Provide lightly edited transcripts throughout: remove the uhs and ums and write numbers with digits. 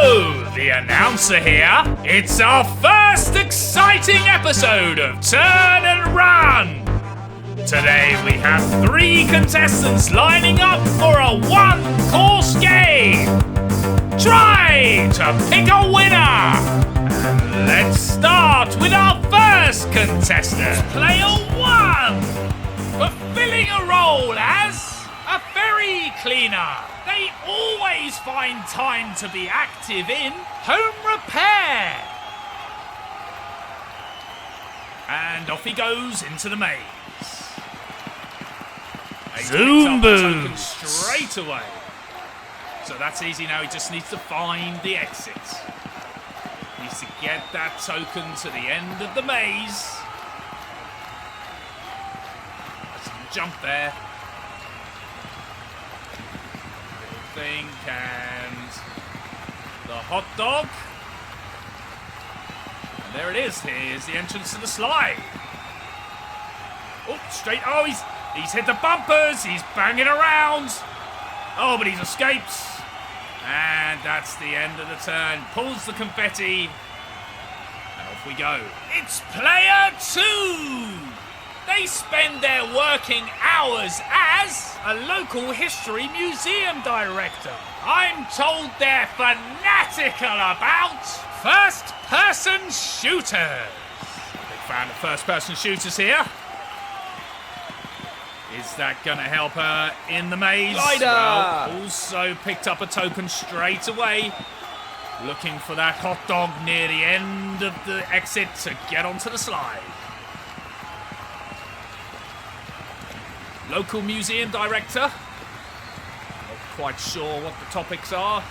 Hello, the announcer here. It's our first exciting episode of Turn and Run. Today we have 3 contestants lining up for a one-course game. Try to pick a winner. And let's start with our first contestant, Player 1, fulfilling a role as a ferry cleaner. They always find time to be active in home repair. And off he goes into the maze. Zoom boom! Straight away. So that's easy now, he just needs to find the exit. Needs to get that token to the end of the maze. Let's jump there. Thing and the hot dog. And there it is. Here's the entrance to the slide. Oh, straight. Oh, he's hit the bumpers. He's banging around. Oh, but he's escaped. And that's the end of the turn. Pulls the confetti. And off we go. It's Player 2. They spend their working hours as a local history museum director. I'm told they're fanatical about first-person shooters. Big fan of first-person shooters here. Is that going to help her in the maze? Glider! Well, also picked up a token straight away. Looking for that hot dog near the end of the exit to get onto the slide. Local museum director. Not quite sure what the topics are.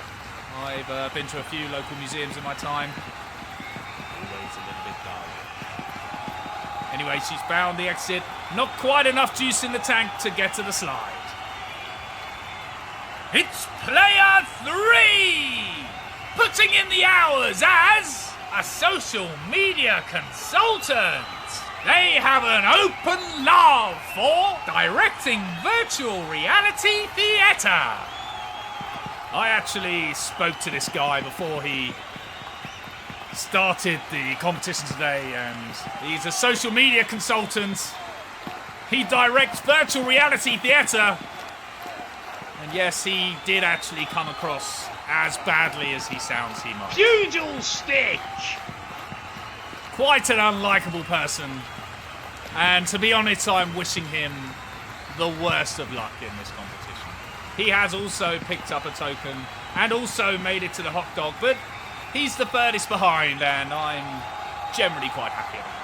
I've been to a few local museums in my time. Always a little bit dull. Anyway, she's found the exit. Not quite enough juice in the tank to get to the slide. It's Player 3! Putting in the hours as a social media consultant. They have an open love for directing virtual reality theatre. I actually spoke to this guy before he started the competition today, and he's a social media consultant. He directs virtual reality theatre. And yes, he did actually come across as badly as he sounds he might. Pugil stick! Quite an unlikable person, and to be honest, I'm wishing him the worst of luck in this competition. He has also picked up a token and also made it to the hot dog, but he's the furthest behind, and I'm generally quite happy about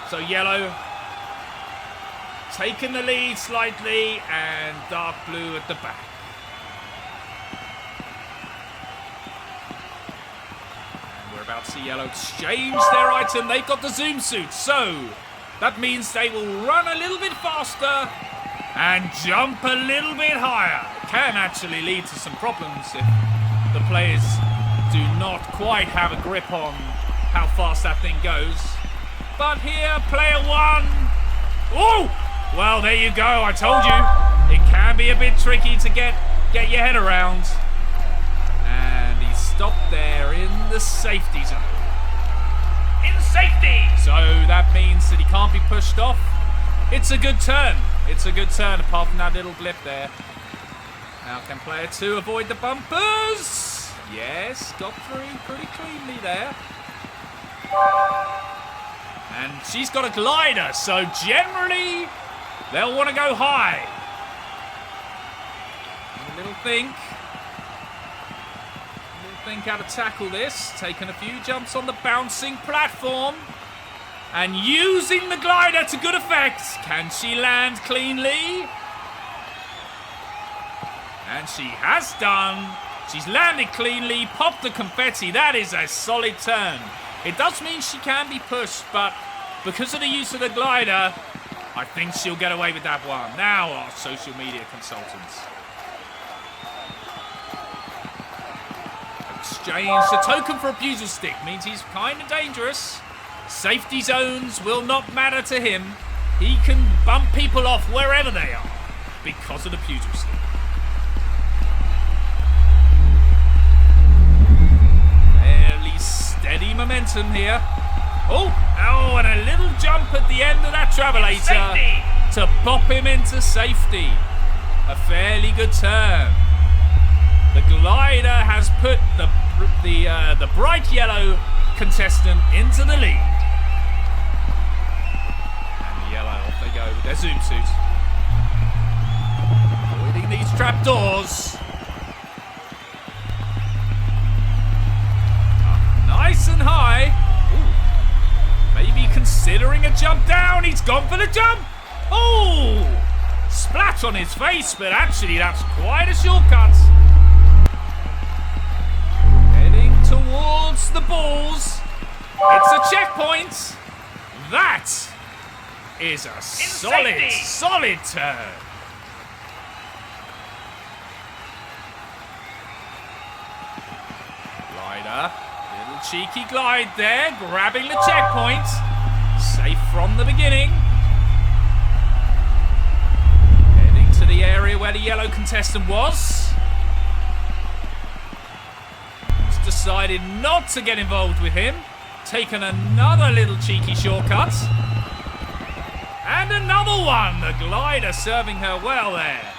it. So yellow taking the lead slightly, and dark blue at the back. About to see yellow exchange their item. They've got the zoom suit, so that means they will run a little bit faster and jump a little bit higher. It can actually lead to some problems if the players do not quite have a grip on how fast that thing goes. But here, Player 1. Oh! Well, there you go. I told you. It can be a bit tricky to get your head around. Stopped there in the safety zone. In safety! So that means that he can't be pushed off. It's a good turn. It's a good turn, apart from that little blip there. Now can Player 2 avoid the bumpers? Yes, got through pretty cleanly there. And she's got a glider, so generally they'll want to go high. A little think how to tackle this. Taking a few jumps on the bouncing platform and using the glider to good effect. Can she land cleanly? And she has done. She's landed cleanly, popped the confetti. That is a solid turn. It does mean she can be pushed, but because of the use of the glider, I think she'll get away with that one. Now our social media consultants. Exchange. The token for a Pugil stick means he's kind of dangerous. Safety zones will not matter to him. He can bump people off wherever they are because of the Pugil stick. steady momentum here. Oh, and a little jump at the end of that travelator to pop him into safety. A fairly good turn. The glider has put the bright yellow contestant into the lead. And yellow, off they go with their zoom suit. Avoiding these trapdoors. Nice and high. Ooh. Maybe considering a jump down. He's gone for the jump. Oh! Splat on his face, but actually that's quite a shortcut. Heading towards the balls. It's a checkpoint. That is a solid turn. Glider. Little cheeky glide there, grabbing the checkpoint. Safe from the beginning. Heading to the area where the yellow contestant was. He's decided not to get involved with him. Taken another little cheeky shortcut. And another one. The glider serving her well there.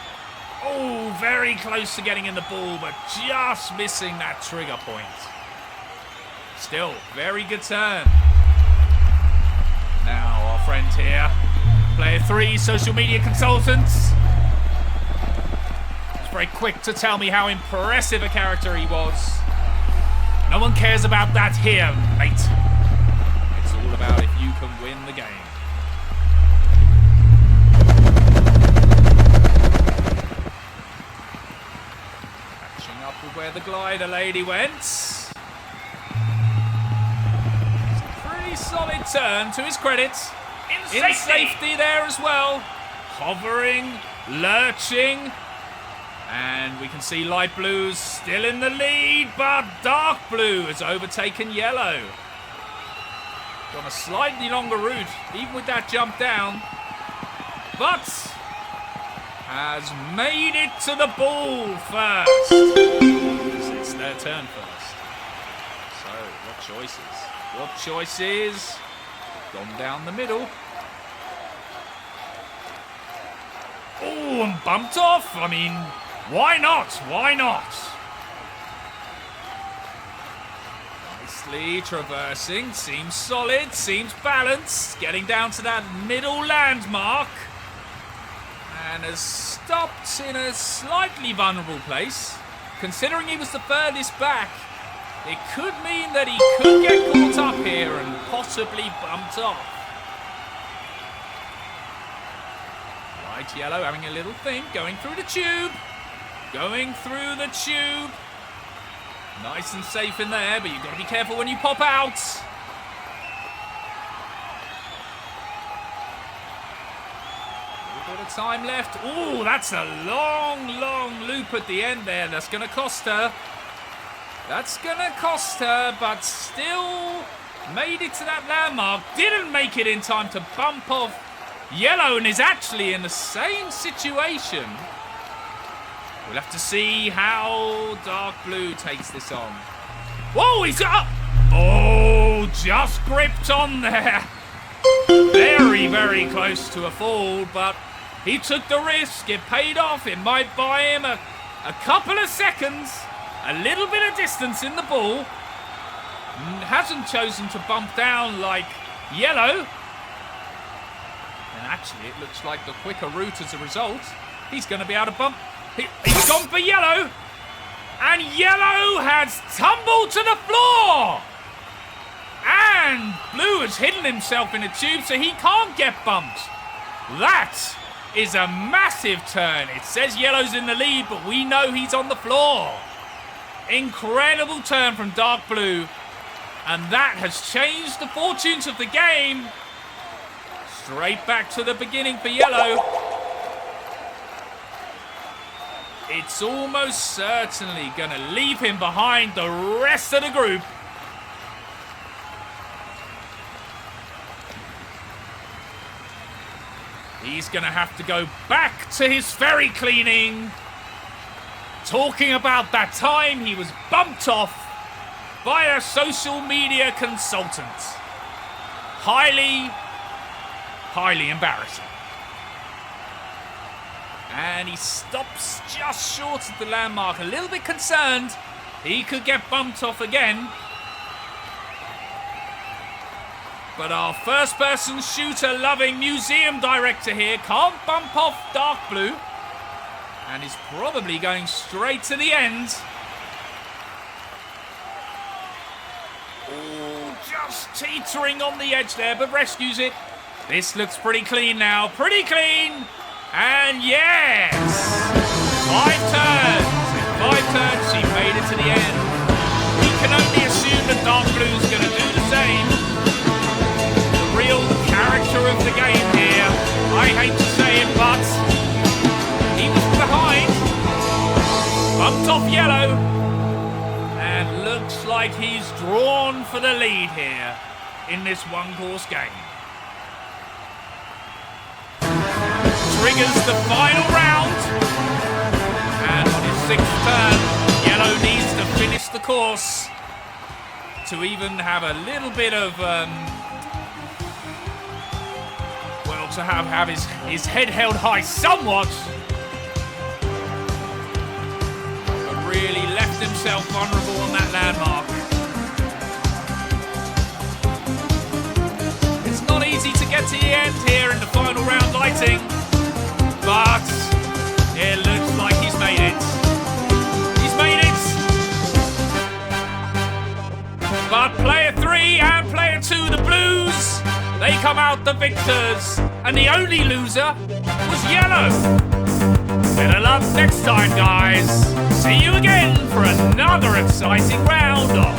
Oh, very close to getting in the ball, but just missing that trigger point. Still, very good turn. Now, our friend here, player 3, social media consultant. He's very quick to tell me how impressive a character he was. No one cares about that here, mate. It's all about if you can win the game. Catching up with where the glider lady went. Solid turn to his credit. In safety there as well. Hovering, lurching. And we can see light blue's still in the lead, but dark blue has overtaken yellow. On a slightly longer route, even with that jump down. But has made it to the ball first. It's their turn first. So, what choices? What choices? Gone down the middle. Oh, and bumped off. I mean, why not? Why not? Nicely traversing. Seems solid. Seems balanced. Getting down to that middle landmark. And has stopped in a slightly vulnerable place. Considering he was the furthest back, it could mean that he could get caught up here and possibly bumped off. Light yellow having a little think, going through the tube. Going through the tube. Nice and safe in there, but you've got to be careful when you pop out. A little bit of time left. Ooh, that's a long loop at the end there. That's going to cost her. That's going to cost her, but still made it to that landmark. Didn't make it in time to bump off yellow and is actually in the same situation. We'll have to see how dark blue takes this on. Whoa, he's up! Oh, just gripped on there. Very close to a fall, but he took the risk. It paid off. It might buy him a couple of seconds. A little bit of distance in the ball. Hasn't chosen to bump down like yellow. And actually, it looks like the quicker route as a result. He's going to be able to bump. He's gone for yellow. And yellow has tumbled to the floor. And blue has hidden himself in a tube so he can't get bumped. That is a massive turn. It says yellow's in the lead, but we know he's on the floor. Incredible turn from dark blue, and that has changed the fortunes of the game. Straight back to the beginning for yellow. It's almost certainly going to leave him behind the rest of the group. He's going to have to go back to his ferry cleaning. Talking about that time he was bumped off by a social media consultant. Highly embarrassing. And he stops just short of the landmark, a little bit concerned he could get bumped off again. But our first-person shooter-loving museum director here can't bump off Dark Blue and is probably going straight to the end. Oh, just teetering on the edge there, but rescues it. This looks pretty clean now, pretty clean. And yes, 5 turns. In 5 turns, she made it to the end. We can only assume that Dark Blue's going to do the same. The real character of the game here. I hate to say it, but he was behind. Bumped off Yellow. And looks like he's drawn for the lead here in this one-course game. Triggers the final round, and on his 6th turn, Yellow needs to finish the course to even have a little bit of, to have his head held high somewhat, but really left himself vulnerable on that landmark. It's not easy to get to the end here in the final round lighting. But it looks like he's made it. He's made it. But player 3 and player 2, the Blues, they come out the victors. And the only loser was Yellow. Better luck next time, guys. See you again for another exciting round of